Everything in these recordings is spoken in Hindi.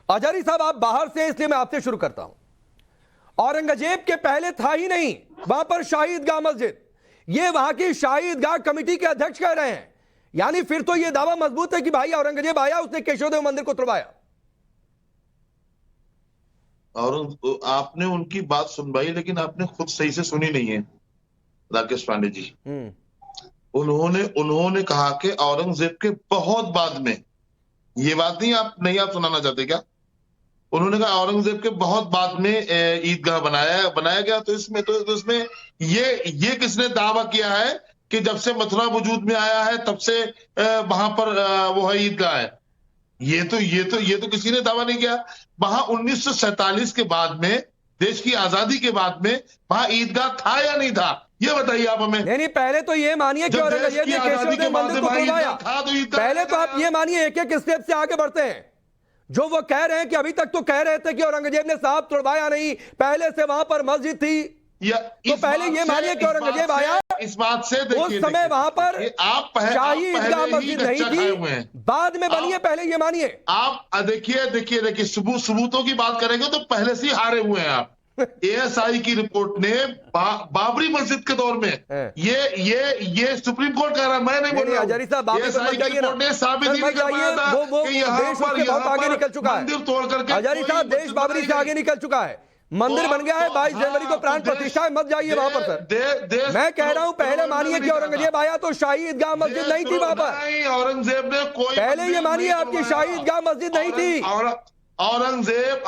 अजारी साहब आप बाहर से, इसलिए मैं आपसे शुरू करता हूं। औरंगजेब के पहले था ही नहीं वहां पर शाही ईदगाह मस्जिद, ये वहां की शाही ईदगाह कमेटी के अध्यक्ष कह रहे हैं। यानी फिर तो ये दावा मजबूत है कि भाई औरंगजेब आया, उसने केशवदेव मंदिर को तोड़वाया। और आपने उनकी बात सुनवाई, लेकिन आपने खुद सही से सुनी नहीं है राकेश पांडे जी। उन्होंने कहा कि औरंगजेब के बहुत बाद में, ये बात नहीं आप सुनाना चाहते क्या? उन्होंने कहा औरंगजेब के बहुत बाद में ईदगाह बनाया गया। तो इसमें ये किसने दावा किया है कि जब से मथुरा वजूद में आया है तब से वहां पर वो है ईदगाह है? ये तो किसी ने दावा नहीं किया। वहां 1947 के बाद में, देश की आजादी के बाद में, वहां ईदगाह था या नहीं था? ये बताइए आप हमें। नहीं, पहले तो ये मानिए कि औरंगजेब ने केशवदेव मंदिर को तोड़वाया। पहले तो आप ये मानिए, एक एक स्टेप से आगे बढ़ते हैं। जो वो कह रहे हैं कि अभी तक तो कह रहे थे कि औरंगजेब ने साहब तोड़वाया नहीं, पहले से वहां पर मस्जिद थी। तो पहले ये मानिए कि औरंगजेब आया, इस बात से उस समय वहां पर शाही ईदगाह मस्जिद नहीं थी, बाद में बनी है, पहले ये मानिए। आप देखिए सबूतों की बात करेंगे तो पहले से ही हारे हुए हैं आप। एएसआई की रिपोर्ट ने बाबरी मस्जिद के दौर में, ये सुप्रीम कोर्ट कह रहा है, मैं नहीं बोल रहा हूं। एएसआई की रिपोर्ट ने साबित ही कर पाया था कि यहाँ पर आगे निकल चुका है मंदिर तोड़ करके। हजारी साहब, देश बाबरी से आगे निकल चुका है, मंदिर बन गया है। 22 जनवरी को प्राण प्रतिष्ठा है, मत जाइए वहां पर सर। मैं कह रहा हूं पहले मानिए कि औरंगजेब आया तो शाही ईदगाह मस्जिद नहीं थी वहां पर। औरंगजेब ने कोई, पहले ये मानिए आपकी शाही ईदगाह मस्जिद नहीं थी। औरंगजेब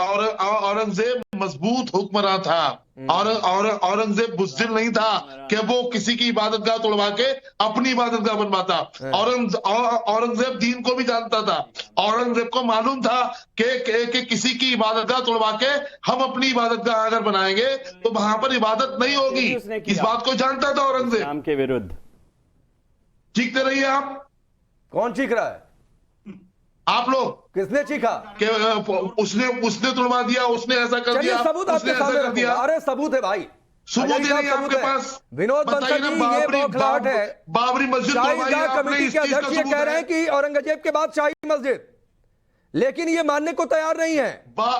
मजबूत हुक्मरान था। औरंगजेब बुज़दिल नहीं था कि वो किसी की इबादतगाह तोड़वा के अपनी इबादतगाह बनवाता। औरंगजेब दीन को भी जानता था। औरंगजेब को मालूम था कि किसी की इबादतगाह तोड़वा के हम अपनी इबादतगाह अगर बनाएंगे तो वहां पर इबादत नहीं होगी। इस बात को जानता था औरंगजेब। इस्लाम के विरुद्ध चीखते रहिए आप। कौन चीख रहा है? आप लोग। किसने चीखा कि उसने तुड़वा दिया, उसने ऐसा कर दिया, सबूत आपके सामने रख दिया। अरे सबूत है भाई, सबूत नहीं आपके पास। विनोद बंसल जी, ये बौखलाहट है। बाबरी मस्जिद शाही ईदगाह कमेटी के अध्यक्ष ये कह रहे हैं कि औरंगजेब के बाद शाही मस्जिद, लेकिन ये मानने को तैयार नहीं है।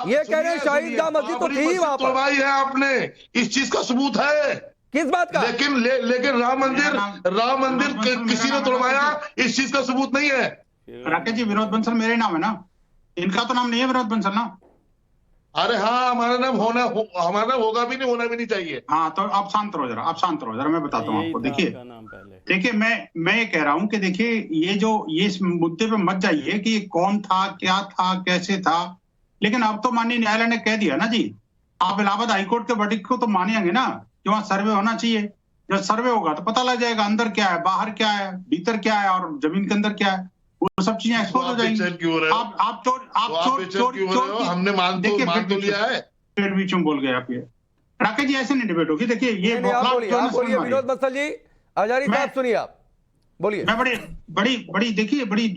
ये कह रहे हैं शाही ईदगाह मस्जिद तो थी वहां पर। तोड़वाई है आपने, इस चीज का सबूत है। किस बात का? लेकिन राम मंदिर किसी ने तोड़वाया, इस चीज का सबूत नहीं है। राकेश जी, विनोद बंसल मेरे नाम है ना, इनका तो नाम नहीं है विनोद बंसल ना। अरे हाँ, हमारा नाम होगा भी नहीं, होना भी नहीं चाहिए। हाँ, तो आप शांत रहो जरा, मैं बताता हूँ आपको। देखिए मैं ये कह रहा हूँ कि देखिए ये इस मुद्दे पे मत जाइए कि कौन था, क्या था, कैसे था। लेकिन अब तो माननीय न्यायालय ने कह दिया ना जी, आप इलाहाबाद हाईकोर्ट के वर्डिक्ट को तो मानेंगे ना कि वहाँ सर्वे होना चाहिए। जब सर्वे होगा तो पता लग जाएगा अंदर क्या है, बाहर क्या है, भीतर क्या है और जमीन के अंदर क्या है, वो सब चीजें एक्सपोज हो जाएंगी। आप चोर हमने मान तो लिया है, फिर बीच में बोल गए आप। ये राकेश जी, ऐसे नहीं डिबेट होगी। देखिए ये बोलिए विनोद बंसल जी, हजारी साहब सुनिए, आप बोलिए। मैं बड़ी देखिए बड़ी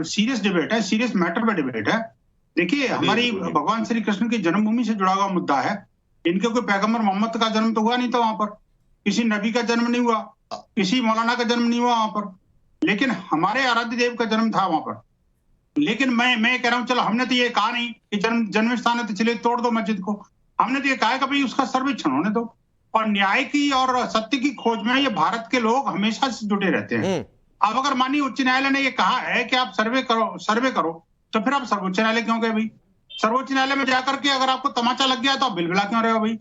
सीरियस डिबेट है, सीरियस मैटर पे डिबेट है। देखिए हमारी भगवान श्री कृष्ण की जन्मभूमि से जुड़ा हुआ मुद्दा है। इनके कोई पैगंबर मोहम्मद का जन्म तो हुआ नहीं था वहां पर, किसी नबी का जन्म नहीं हुआ, किसी मौलाना का जन्म नहीं हुआ वहां पर, लेकिन हमारे आराध्य देव का जन्म था वहां पर। लेकिन मैं कह रहा हूं, चलो हमने तो ये कहा नहीं कि जन्म स्थान है तो चलिए तोड़ दो मस्जिद को। हमने तो ये कहा कि भाई उसका सर्वेक्षण होने दो। और न्याय की और सत्य की खोज में ये भारत के लोग हमेशा से जुटे रहते हैं। अब अगर माननीय उच्च न्यायालय ने ये कहा है कि आप सर्वे करो, तो फिर आप सर्वोच्च न्यायालय क्यों गए भाई? सर्वोच्च न्यायालय में जाकर के अगर आपको तमाचा लग गया तो आप बिलबिला क्यों रहे हो भाई?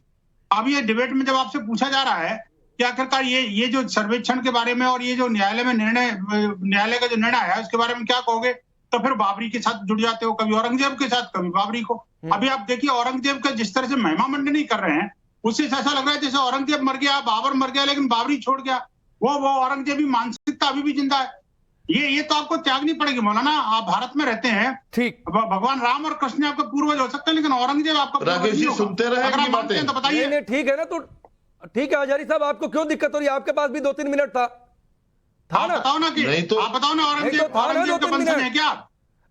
अब ये डिबेट में जब आपसे पूछा जा रहा है कि आखिरकार ये जो सर्वेक्षण के बारे में और ये जो न्यायालय का जो निर्णय है उसके बारे में क्या कहोगे, तो फिर बाबरी के साथ जुड़ जाते हो, कभी औरंगजेब के साथ, कभी बाबरी को। अभी आप देखिए औरंगजेब का जिस तरह से महिमा मंडनी कर रहे हैं, उससे ऐसा लग रहा है जैसे औरंगजेब मर गया, बाबर मर गया, लेकिन बाबरी छोड़ गया। वो औरंगजेबी मानसिकता अभी भी जिंदा है। ये तो आपको त्यागनी पड़ेगी मौलाना। आप भारत में रहते हैं, ठीक, भगवान राम और कृष्ण आपका पूर्वज हो सकते हैं, लेकिन औरंगजेब आपका राकेश जी सुनते रहे अगर आप मानते हैं तो बताइए। ठीक है ना, तो ठीक है हजारी साहब, आपको क्यों दिक्कत हो रही है? आपके पास भी 2-3 मिनट था ना? बताओ ना कि आप बताओ ना, औरंगजेब का वंशज है क्या?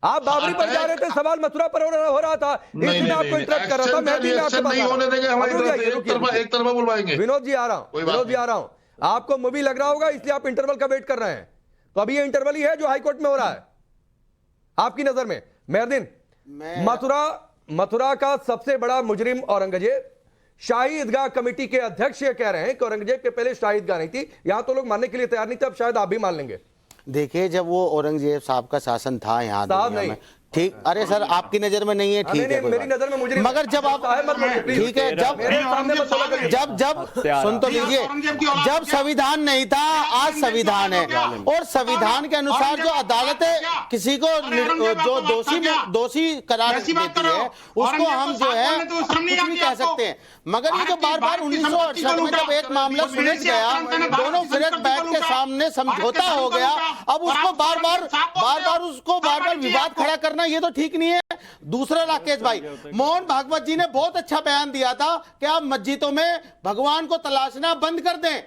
आप बाबरी पर जा रहे थे, सवाल मथुरा पर हो रहा था, इसलिए आपको इंटरप्ट कर रहा था। मैं भी आपके पास एक तरफा बुलवाएंगे। विनोद जी आ रहा हूं। आपको मूवी लग रहा होगा, इसलिए आप इंटरवल का वेट कर रहे हैं। तो अभी ये इंटरवल ही है जो हाईकोर्ट में हो रहा है आपकी नजर में। मेहरदीन, मथुरा मथुरा का सबसे बड़ा मुजरिम औरंगजेब, शाही ईदगाह कमेटी के अध्यक्ष ये कह रहे हैं कि औरंगजेब के पहले शाही ईदगाह नहीं थी। यहां तो लोग मानने के लिए तैयार नहीं थे, अब शायद आप भी मान लेंगे। देखिए, जब वो औरंगजेब साहब का शासन था यहाँ दुनिया में, ठीक, अरे सर आपकी नजर में नहीं है, ठीक है, मेरी नजर में मुजरिम, मगर जब आप ठीक है, जब सुन तो लीजिए, जब संविधान नहीं था, आज संविधान है, और संविधान के अनुसार जो अदालतें किसी को जो दोषी करार देती है उसको हम जो है कुछ भी कह सकते हैं। मगर ये जो बार बार 1968 में जब एक मामला सुलझ गया, दोनों फिर बैठ के सामने समझौता हो गया, अब उसको बार बार विवाद खड़ा करना ये तो ठीक नहीं है। दूसरा राकेश भाई, मोहन भागवत जी ने बहुत अच्छा बयान दिया था कि आप मस्जिदों में भगवान को तलाशना बंद कर दें,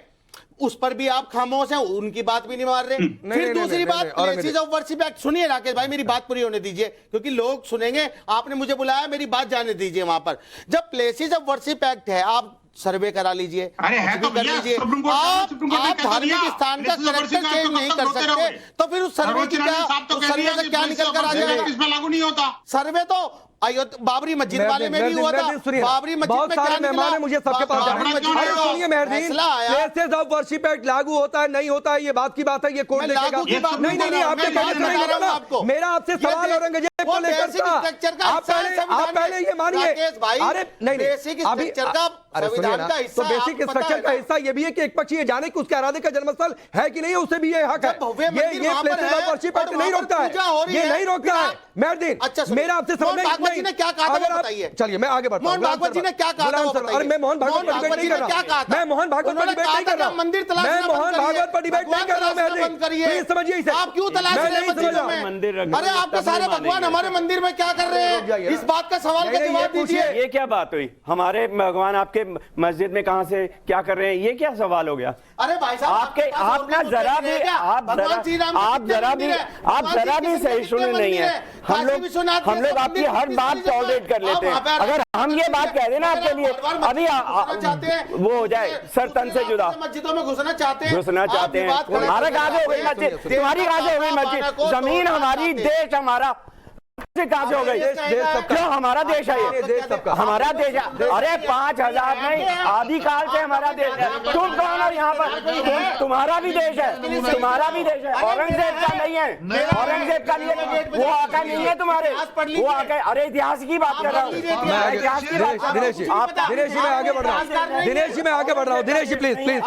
उस पर भी आप खामोश हैं, उनकी बात भी नहीं मान रहे। फिर दूसरी बात, प्लेसेस ऑफ वर्शिप एक्ट, सुनिए राकेश भाई, मेरी बात पूरी होने दीजिए क्योंकि लोग सुनेंगे, आपने मुझे बुलाया, मेरी बात जाने दीजिए। वहां पर जब प्लेसेस ऑफ वर्शिप एक्ट है, आप सर्वे करा लीजिए, अरे है तो कर लीजिए, आप धार्मिक स्थान का करेक्टर चेंज नहीं कर सकते, तो फिर उस सर्वे की सर्वे से क्या निकल कर आ जाएगा? इसमें लागू नहीं होता सर्वे तो बाबरी मस्जिद वाले में भी हुआ था, बाबरी मस्जिद में क्या मेहमान है, मुझे सबके पास सुनिए Meherdeen, places of worship act लागू होता है नहीं होता है, ये बात की बात है, ये कोर्ट देखेगा। नहीं, आपके कहने से नहीं होगा। मेरा आपसे सवाल औरंगजेब को लेकर था, आप पहले ये मानिए, अरे नहीं अभी, अरे सुनिए ना, तो बेसिक स्ट्रक्चर का हिस्सा ये भी है कि एक पक्ष ये जाने कि उसके आराधे का जन्मस्थल है कि नहीं, उसे भी ये हक है। ये प्लेसेस ऑफ वर्शिप एक्ट नहीं रोकता है, ये नहीं रोकता है मेहरदीन। मेरा आपसे सवाल जी ने क्या कहा था वो बताइए। चलिए मैं आगे बढ़ता हूं। मोहन भागवत जी ने क्या कहा था वो बताइए। अरे मैं मोहन भागवत पर डिबेट नहीं कर रहा, मैं मोहन भागवत पर डिबेट नहीं कर रहा, मंदिर तलाश, मैं मोहन भागवत पर डिबेट नहीं कर रहा। मैं प्लीज समझिए इसे, आप क्यों तलाश रहे हैं मंदिरों में? अरे आपके सारे भगवान हमारे मंदिर में क्या कर रहे हैं? इस बात का सवाल का जवाब दीजिए। ये क्या बात हुई? हमारे भगवान आपके मस्जिद में कहां से क्या कर रहे हैं, ये क्या सवाल हो गया? अरे भाई साहब, आपके आप ना जरा भी सहिष्णु नहीं है। हम लोग आपकी हर बात टॉलरेट कर लेते हैं। अगर हम ये बात कह दें ना आपके लिए अभी वो हो जाए सर तन से जुदा, मस्जिदों में घुसना चाहते हैं, हमारा कहां से हो गई मस्जिद? तुम्हारी कहां से हो गई मस्जिद? जमीन हमारी, देश हमारा, कहां से हो गई? क्यों? हमारा देश है ये, हमारा देश है। अरे 5000 नहीं, आदिकाल से हमारा देश है। तुम कौन हो यहाँ पर? तुम्हारा भी देश है, तुम्हारा भी देश है। औरंगजेब का नहीं है, औरंगजेब का नहीं है, वो आका नहीं है तुम्हारे, वो आका। अरे इतिहास की बात कर रहा हूँ, इतिहास की बात। दिनेश जी मैं आगे बढ़ रहा हूँ, दिनेश जी मैं आगे बढ़ रहा हूँ, दिनेश जी प्लीज प्लीज